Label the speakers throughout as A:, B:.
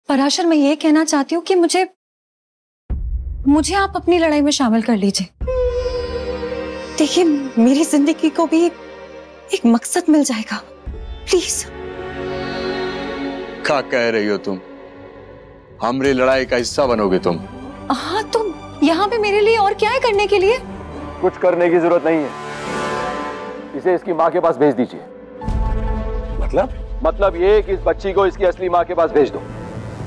A: पराशर, मैं ये कहना चाहती हूँ कि मुझे आप अपनी लड़ाई में शामिल कर लीजिए। देखिए, मेरी जिंदगी को भी एक मकसद मिल जाएगा, प्लीज।
B: क्या कह रही हो तुम? हमारी लड़ाई का हिस्सा बनोगे तुम?
A: हाँ, तो यहाँ पे मेरे लिए और क्या है करने के लिए?
C: कुछ करने की जरूरत नहीं है, इसे इसकी माँ के पास भेज दीजिए। मतलब ये कि इस बच्ची को इसकी असली माँ के पास भेज दो।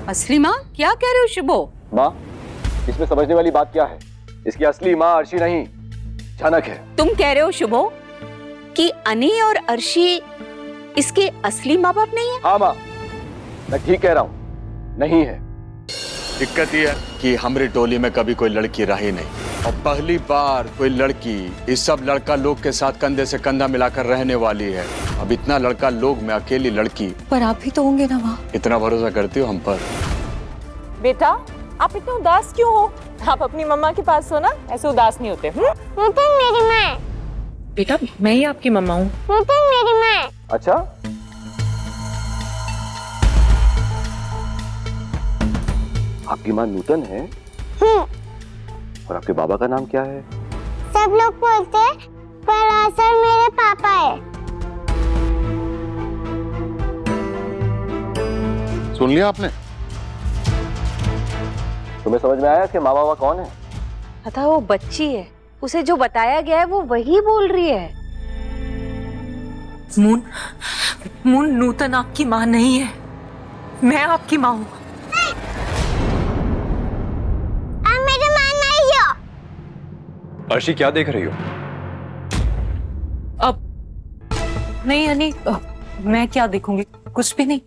D: असली माँ? क्या कह रहे हो शुभो?
C: माँ, इसमें समझने वाली बात क्या है? इसकी असली माँ अर्शी नहीं, झनक है।
D: तुम कह रहे हो शुभो कि अनी और अर्शी इसके असली माँ बाप नहीं है?
C: हाँ माँ, मैं ठीक कह रहा हूँ, नहीं है।
B: दिक्कत यह है कि हमारी टोली में कभी कोई लड़की रही नहीं, और पहली बार कोई लड़की इस सब लड़का लोग के साथ कंधे से कंधा मिलाकर रहने वाली है। अब इतना लड़का लोग में अकेली लड़की।
A: पर आप भी तो होंगे ना वहाँ।
B: इतना भरोसा करती हो हम पर?
E: बेटा, आप इतने उदास क्यों हो? आप अपनी मम्मा के पास हो ना, ऐसे उदास नहीं होते।
F: नूतन मेरी माँ।
E: बेटा, मैं ही आपकी मम्मा हूँ।
F: नूतन मेरी माँ।
C: अच्छा, आपकी माँ नूतन है? और आपके बाबा का नाम क्या है?
F: सब लोग बोलते हैं पराशर मेरे पापा है।
B: सुन लिया आपने?
C: तुम्हें समझ में आया कि माँ बाबा कौन है?
D: पता, वो बच्ची है, उसे जो बताया गया है वो वही बोल रही है।
E: मून, नूतन आपकी माँ नहीं है, मैं आपकी माँ हूँ।
F: आप मेरी माँ नहीं हो।
C: अर्शी, क्या देख रही हो?
E: अब नहीं अनी, मैं क्या देखूंगी? कुछ भी नहीं।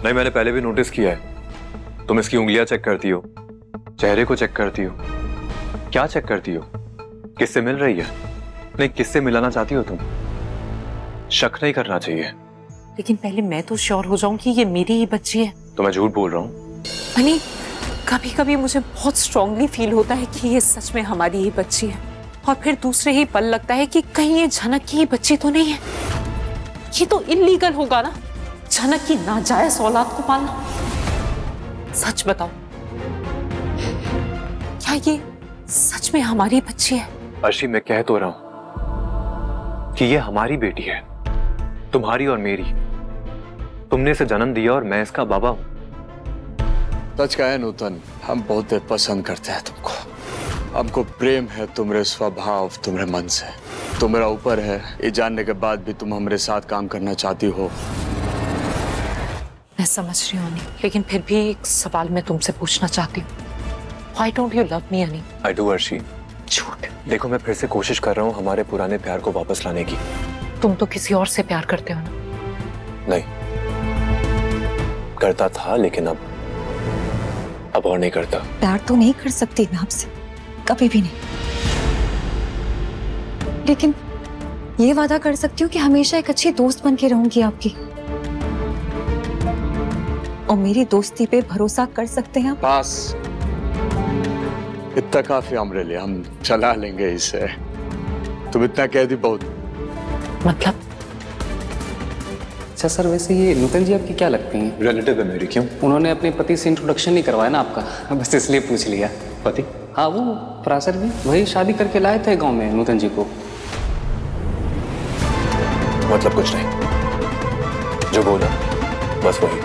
C: नहीं, मैंने पहले भी नोटिस किया है, तुम इसकी उंगलियां चेक करती हो, चेहरे को चेक करती हो। क्या चेक करती हो? किससे मिल रही है? नहीं, किससे मिलाना चाहती हो तुम? शक नहीं करना चाहिए।
E: लेकिन पहले मैं तो श्योर हो जाऊं कि ये मेरी ही बच्ची है।
C: तो मैं झूठ बोल रहा हूँ?
E: अनी, कभी कभी मुझे बहुत स्ट्रांगली फील होता है कि ये सच में हमारी ही बच्ची है, और फिर दूसरे ही पल लगता है कि कहीं ये झनक की ही बच्ची तो नहीं है। ये तो इल्लीगल होगा ना, झनक की नाजायज औलाद को पालना। सच बताओ, क्या ये सच में हमारी बच्ची है?
C: अर्शी, मैं कह तो रहा हूं कि ये हमारी बेटी है, तुम्हारी और मेरी। तुमने इसे जन्म दिया और मैं इसका बाबा हूं।
B: सच का है नूतन, हम बहुत पसंद करते हैं तुमको। हमको प्रेम है तुम्हारे स्वभाव, तुम्हारे मन से। तुम्हारा ऊपर है, ये जानने के बाद भी तुम हमारे साथ काम करना चाहती हो।
E: मैं समझ रही हूँ अनी, लेकिन फिर भी एक सवाल मैं तुमसे पूछना चाहती हूँ। Why don't you love me, अनी?
C: I do, Arshi.
E: झूठ।
C: देखो, मैं फिर से कोशिश कर रहा हूँ हमारे पुराने प्यार को वापस लाने की।
E: तुम तो किसी और से प्यार करते हो ना?
C: नहीं, करता था, लेकिन अब और नहीं करता।
A: प्यार तो नहीं कर सकती मैं आपसे, कभी भी नहीं। लेकिन ये वादा कर सकती हूँ कि हमेशा एक अच्छी दोस्त बन के रहूंगी आपकी, और मेरी दोस्ती पे भरोसा कर सकते हैं आप?
B: बस इतना काफी हमारे लिए, हम चला लेंगे इसे। तुम इतना कह दी बहुत।
E: मतलब?
G: अच्छा सर, वैसे ये नूतन जी आपकी क्या लगती हैं?
C: रिलेटिव है मेरी। क्यों?
G: उन्होंने अपने पति से इंट्रोडक्शन नहीं करवाया ना आपका, बस इसलिए पूछ लिया।
C: पति?
G: हाँ, वो पराशर जी, वही शादी करके लाए थे गांव में नूतन जी को।
C: मतलब कुछ नहीं, जो बोला बस वही।